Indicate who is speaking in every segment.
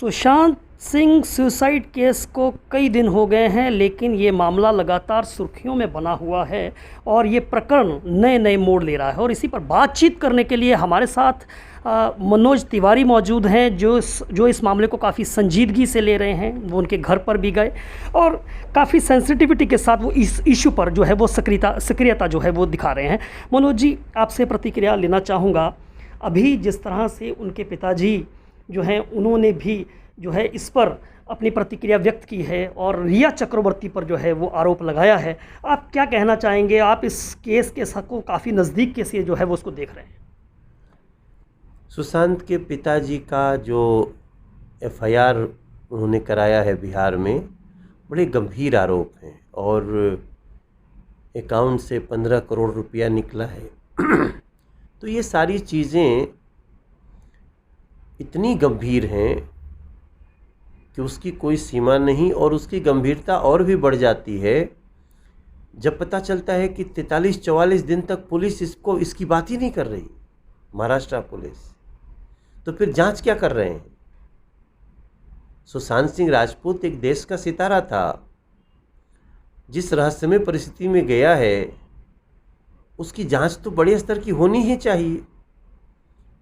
Speaker 1: Sushant Singh suicide case को कई दिन हो गए हैं, लेकिन ये मामला लगातार सुर्खियों में बना हुआ है और ये प्रकरण नए नए मोड़ ले रहा है। और इसी पर बातचीत करने के लिए हमारे साथ मनोज तिवारी मौजूद हैं, जो इस मामले को काफ़ी संजीदगी से ले रहे हैं। वो उनके घर पर भी गए और काफ़ी सेंसिटिविटी के साथ वो इस इशू पर जो है वो सक्रियता जो है वो दिखा रहे हैं। मनोज जी, आपसे प्रतिक्रिया लेना चाहूँगा। अभी जिस तरह से उनके पिताजी जो हैं उन्होंने भी जो है इस पर अपनी प्रतिक्रिया व्यक्त की है और रिया चक्रवर्ती पर जो है वो आरोप लगाया है, आप क्या कहना चाहेंगे? आप इस केस के को काफ़ी नज़दीक के से जो है वो उसको देख रहे हैं।
Speaker 2: सुशांत के पिताजी का जो एफआईआर उन्होंने कराया है बिहार में, बड़े गंभीर आरोप हैं और अकाउंट से 15 करोड़ रुपया निकला है। तो ये सारी चीज़ें इतनी गंभीर हैं कि उसकी कोई सीमा नहीं, और उसकी गंभीरता और भी बढ़ जाती है जब पता चलता है कि 43-44 दिन तक पुलिस इसकी बात ही नहीं कर रही, महाराष्ट्र पुलिस। तो फिर जांच क्या कर रहे हैं? सुशांत सिंह राजपूत एक देश का सितारा था, जिस रहस्यमय परिस्थिति में गया है उसकी जांच तो बड़े स्तर की होनी ही चाहिए।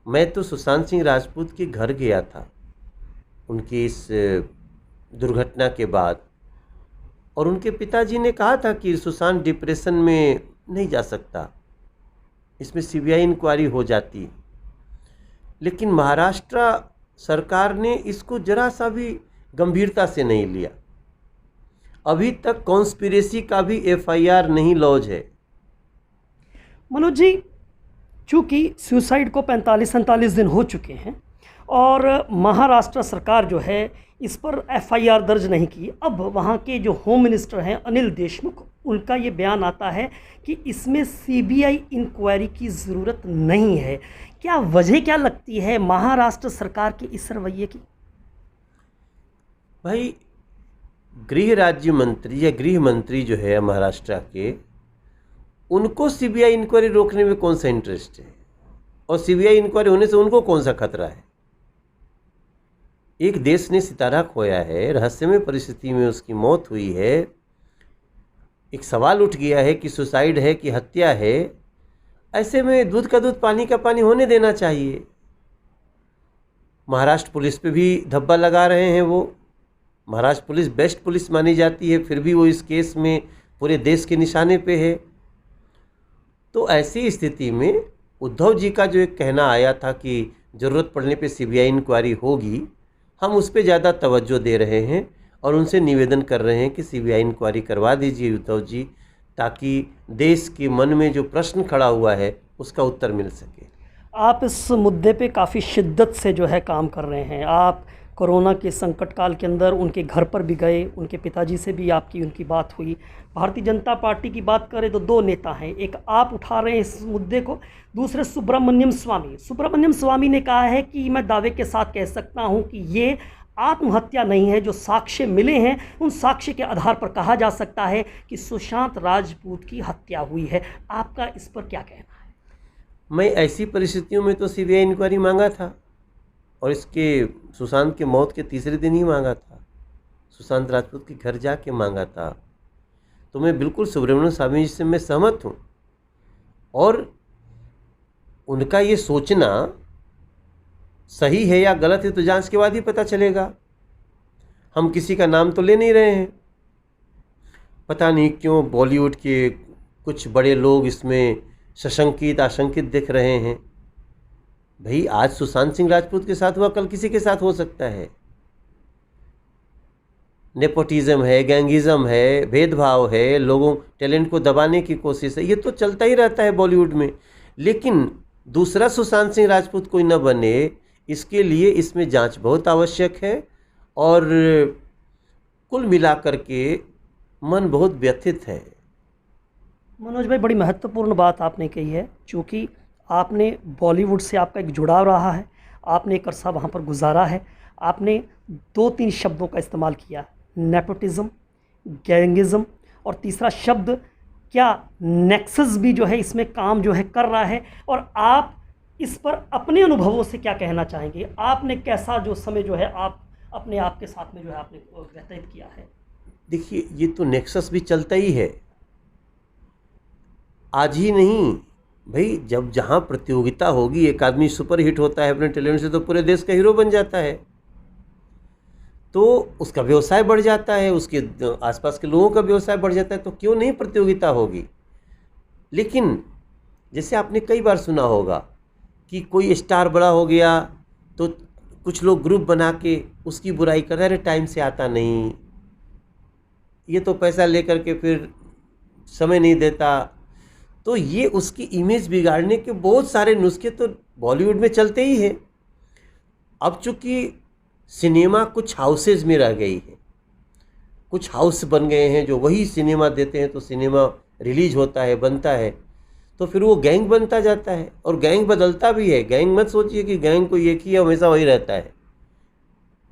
Speaker 2: मैं तो सुशांत सिंह राजपूत के घर गया था उनकी इस दुर्घटना के बाद, और उनके पिताजी ने कहा था कि सुशांत डिप्रेशन में नहीं जा सकता, इसमें सीबीआई इंक्वायरी हो जाती। लेकिन महाराष्ट्र सरकार ने इसको जरा सा भी गंभीरता से नहीं लिया। अभी तक कॉन्स्पिरेसी का भी एफआईआर नहीं लॉन्च है।
Speaker 1: मनोज जी, चूँकि सुसाइड को 45-47 दिन हो चुके हैं और महाराष्ट्र सरकार जो है इस पर एफआईआर दर्ज नहीं की, अब वहाँ के जो होम मिनिस्टर हैं अनिल देशमुख, उनका ये बयान आता है कि इसमें सीबीआई इंक्वायरी की ज़रूरत नहीं है। क्या वजह क्या लगती है महाराष्ट्र सरकार के इस रवैये की?
Speaker 2: भाई, गृह राज्य मंत्री या गृह मंत्री जो है महाराष्ट्र के, उनको सीबीआई इंक्वायरी रोकने में कौन सा इंटरेस्ट है, और सीबीआई इंक्वायरी होने से उनको कौन सा खतरा है? एक देश ने सितारा खोया है, रहस्यमय परिस्थिति में उसकी मौत हुई है। एक सवाल उठ गया है कि सुसाइड है कि हत्या है। ऐसे में दूध का दूध पानी का पानी होने देना चाहिए। महाराष्ट्र पुलिस पे भी धब्बा लगा रहे हैं वो। महाराष्ट्र पुलिस बेस्ट पुलिस मानी जाती है, फिर भी वो इस केस में पूरे देश के निशाने पे है। तो ऐसी स्थिति में उद्धव जी का जो एक कहना आया था कि ज़रूरत पड़ने पे सीबीआई इंक्वायरी होगी, हम उस पर ज़्यादा तवज्जो दे रहे हैं और उनसे निवेदन कर रहे हैं कि सीबीआई इंक्वायरी करवा दीजिए उद्धव जी, ताकि देश के मन में जो प्रश्न खड़ा हुआ है उसका उत्तर मिल सके।
Speaker 1: आप इस मुद्दे पे काफ़ी शिद्दत से जो है काम कर रहे हैं। आप कोरोना के संकट काल के अंदर उनके घर पर भी गए, उनके पिताजी से भी उनकी बात हुई। भारतीय जनता पार्टी की बात करें तो दो नेता हैं, एक आप उठा रहे हैं इस मुद्दे को, दूसरे सुब्रमण्यम स्वामी ने कहा है कि मैं दावे के साथ कह सकता हूं कि ये आत्महत्या नहीं है, जो साक्ष्य मिले हैं उन साक्ष्य के आधार पर कहा जा सकता है कि सुशांत राजपूत की हत्या हुई है। आपका इस पर क्या कहना है?
Speaker 2: मैं ऐसी परिस्थितियों में तो सीबीआई इंक्वायरी मांगा था, और इसके सुशांत के मौत के तीसरे दिन ही मांगा था, सुशांत राजपूत के घर जाके मांगा था। तो मैं बिल्कुल सुब्रमण्यम स्वामी जी से मैं सहमत हूँ, और उनका ये सोचना सही है या गलत है तो जांच के बाद ही पता चलेगा। हम किसी का नाम तो ले नहीं रहे हैं। पता नहीं क्यों बॉलीवुड के कुछ बड़े लोग इसमें सशंकित आशंकित दिख रहे हैं। भाई, आज सुशांत सिंह राजपूत के साथ हुआ, कल किसी के साथ हो सकता है। नेपोटिज्म है, गैंगिज्म है, भेदभाव है, लोगों टैलेंट को दबाने की कोशिश है, ये तो चलता ही रहता है बॉलीवुड में। लेकिन दूसरा सुशांत सिंह राजपूत कोई न बने, इसके लिए इसमें जांच बहुत आवश्यक है। और कुल मिलाकर के मन बहुत व्यथित है।
Speaker 1: मनोज भाई, बड़ी महत्वपूर्ण बात आपने कही है, चूँकि आपने बॉलीवुड से आपका एक जुड़ाव रहा है, आपने एक अरसा वहाँ पर गुजारा है। आपने 2-3 शब्दों का इस्तेमाल किया, नेपोटिज्म, गैंगिज्म, और तीसरा शब्द क्या नेक्सस भी जो है इसमें काम जो है कर रहा है। और आप इस पर अपने अनुभवों से क्या कहना चाहेंगे? आपने कैसा जो समय जो है आप अपने आप के साथ में जो है आपने व्यतीत किया है?
Speaker 2: देखिए, ये तो नेक्सस भी चलता ही है, आज ही नहीं भाई। जब जहाँ प्रतियोगिता होगी, एक आदमी सुपर हिट होता है अपने टैलेंट से तो पूरे देश का हीरो बन जाता है, तो उसका व्यवसाय बढ़ जाता है, उसके आसपास के लोगों का व्यवसाय बढ़ जाता है, तो क्यों नहीं प्रतियोगिता होगी। लेकिन जैसे आपने कई बार सुना होगा कि कोई स्टार बड़ा हो गया तो कुछ लोग ग्रुप बना के उसकी बुराई कर रहे हैं, अरे टाइम से आता नहीं, ये तो पैसा लेकर के फिर समय नहीं देता। तो ये उसकी इमेज बिगाड़ने के बहुत सारे नुस्खे तो बॉलीवुड में चलते ही हैं। अब चूँकि सिनेमा कुछ हाउसेज में रह गई है, कुछ हाउस बन गए हैं जो वही सिनेमा देते हैं, तो सिनेमा रिलीज होता है, बनता है, तो फिर वो गैंग बनता जाता है और गैंग बदलता भी है। गैंग मत सोचिए कि गैंग कोई एक ही है, हमेशा वही रहता है।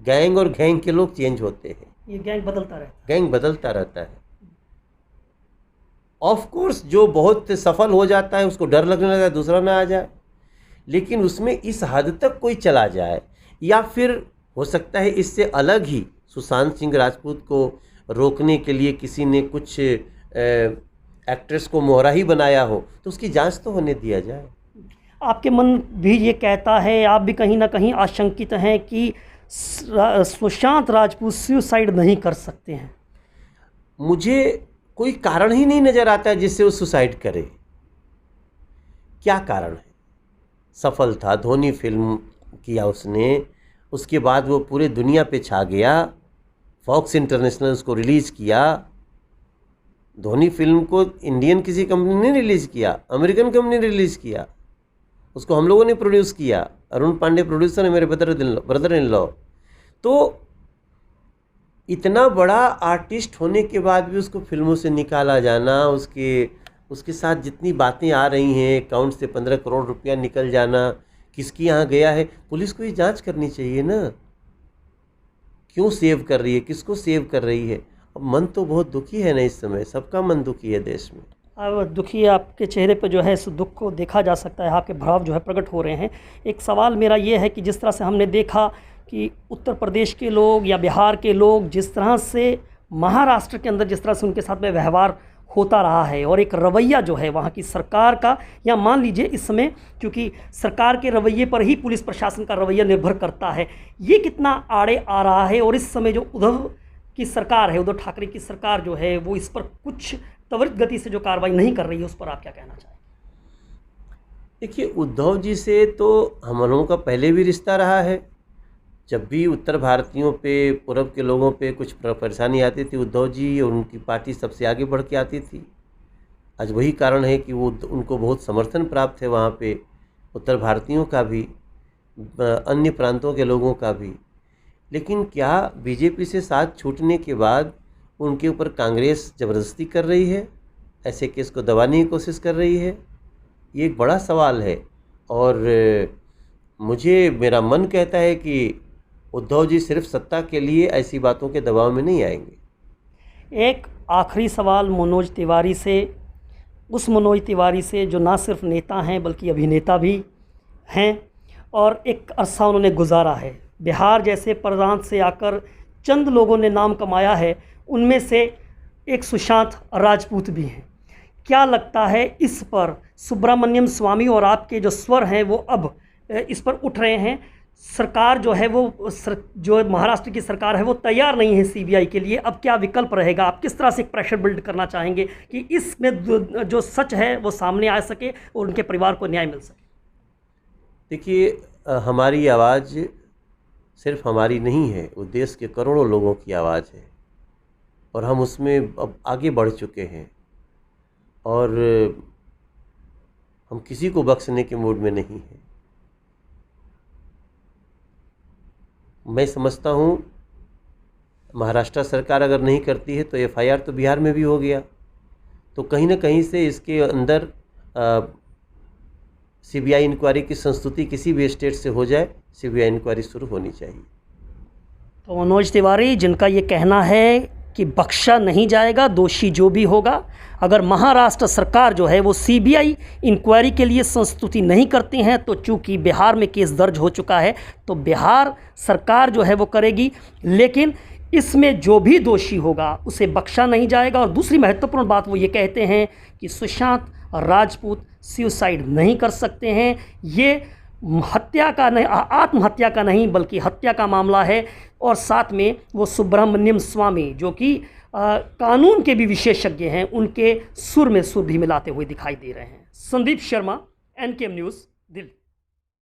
Speaker 2: गैंग और गैंग के लोग चेंज होते हैं,
Speaker 1: ये गैंग बदलता रहता है।
Speaker 2: गैंग बदलता रहता है। ऑफ कोर्स जो बहुत सफल हो जाता है उसको डर लगने लगा दूसरा ना आ जाए, लेकिन उसमें इस हद तक कोई चला जाए, या फिर हो सकता है इससे अलग ही सुशांत सिंह राजपूत को रोकने के लिए किसी ने कुछ एक्ट्रेस को मोहरा ही बनाया हो, तो उसकी जांच तो होने दिया जाए।
Speaker 1: आपके मन भी ये कहता है, आप भी कहीं ना कहीं आशंकित हैं कि सुशांत राजपूत सुसाइड नहीं कर सकते हैं?
Speaker 2: मुझे कोई कारण ही नहीं नज़र आता है जिससे वो सुसाइड करे। क्या कारण है? सफल था, धोनी फिल्म किया उसने, उसके बाद वो पूरे दुनिया पे छा गया, फॉक्स इंटरनेशनल उसको रिलीज़ किया। धोनी फिल्म को इंडियन किसी कंपनी ने रिलीज़ किया, अमेरिकन कंपनी ने रिलीज़ किया, उसको हम लोगों ने प्रोड्यूस किया। अरुण पांडे प्रोड्यूसर है, मेरे ब्रदर इन लॉ। तो इतना बड़ा आर्टिस्ट होने के बाद भी उसको फिल्मों से निकाला जाना, उसके साथ जितनी बातें आ रही हैं, अकाउंट से 15 करोड़ रुपया निकल जाना, किसकी यहाँ गया है, पुलिस को ये जांच करनी चाहिए ना, क्यों सेव कर रही है, किसको सेव कर रही है। अब मन तो बहुत दुखी है ना, इस समय सबका मन दुखी है देश में।
Speaker 1: अब दुखी आपके चेहरे पर जो है इस दुख को देखा जा सकता है, आपके भाव जो है प्रकट हो रहे हैं। एक सवाल मेरा ये है कि जिस तरह से हमने देखा कि उत्तर प्रदेश के लोग या बिहार के लोग जिस तरह से महाराष्ट्र के अंदर जिस तरह से उनके साथ में व्यवहार होता रहा है, और एक रवैया जो है वहाँ की सरकार का, या मान लीजिए इस समय क्योंकि सरकार के रवैये पर ही पुलिस प्रशासन का रवैया निर्भर करता है, ये कितना आड़े आ रहा है। और इस समय जो उद्धव की सरकार है, उद्धव ठाकरे की सरकार जो है, वो इस पर कुछ त्वरित गति से जो कार्रवाई नहीं कर रही है, उस पर आप क्या कहना चाहेंगे?
Speaker 2: देखिए, उद्धव जी से तो हम लोगों का पहले भी रिश्ता रहा है। जब भी उत्तर भारतीयों पे, पूरब के लोगों पे कुछ परेशानी आती थी, उद्धव जी और उनकी पार्टी सबसे आगे बढ़ के आती थी। आज वही कारण है कि वो उनको बहुत समर्थन प्राप्त है वहाँ पे, उत्तर भारतीयों का भी, अन्य प्रांतों के लोगों का भी। लेकिन क्या बीजेपी से साथ छूटने के बाद उनके ऊपर कांग्रेस ज़बरदस्ती कर रही है, ऐसे केस को दबाने की कोशिश कर रही है? ये एक बड़ा सवाल है। और मेरा मन कहता है कि उद्धव जी सिर्फ सत्ता के लिए ऐसी बातों के दबाव में नहीं आएंगे।
Speaker 1: एक आखिरी सवाल मनोज तिवारी से, उस मनोज तिवारी से जो ना सिर्फ नेता हैं बल्कि अभिनेता भी हैं, और एक अरसा उन्होंने गुजारा है बिहार जैसे प्रांत से आकर, चंद लोगों ने नाम कमाया है, उनमें से एक सुशांत राजपूत भी हैं। क्या लगता है इस पर सुब्रमण्यम स्वामी और आपके जो स्वर हैं वो अब इस पर उठ रहे हैं? सरकार जो है वो जो महाराष्ट्र की सरकार है वो तैयार नहीं है सीबीआई के लिए, अब क्या विकल्प रहेगा? आप किस तरह से एक प्रेशर बिल्ड करना चाहेंगे कि इसमें जो सच है वो सामने आ सके और उनके परिवार को न्याय मिल सके?
Speaker 2: देखिए, हमारी आवाज़ सिर्फ हमारी नहीं है, वो देश के करोड़ों लोगों की आवाज़ है, और हम उसमें अब आगे बढ़ चुके हैं, और हम किसी को बख्शने के मूड में नहीं हैं। मैं समझता हूँ महाराष्ट्र सरकार अगर नहीं करती है तो एफआईआर तो बिहार में भी हो गया, तो कहीं ना कहीं से इसके अंदर सीबीआई इंक्वायरी की संस्तुति किसी भी स्टेट से हो जाए, सीबीआई इंक्वायरी शुरू होनी चाहिए।
Speaker 1: तो मनोज तिवारी, जिनका ये कहना है कि बख्शा नहीं जाएगा, दोषी जो भी होगा। अगर महाराष्ट्र सरकार जो है वो सीबीआई इंक्वायरी के लिए संस्तुति नहीं करती हैं, तो चूंकि बिहार में केस दर्ज हो चुका है तो बिहार सरकार जो है वो करेगी, लेकिन इसमें जो भी दोषी होगा उसे बख्शा नहीं जाएगा। और दूसरी महत्वपूर्ण बात वो ये कहते हैं कि सुशांत राजपूत सुसाइड नहीं कर सकते हैं, ये हत्या का नहीं, आत्महत्या का नहीं बल्कि हत्या का मामला है। और साथ में वो सुब्रमण्यम स्वामी जो कि कानून के भी विशेषज्ञ हैं, उनके सुर में सुर भी मिलाते हुए दिखाई दे रहे हैं। Sandeep Sharma, NKM news, Delhi.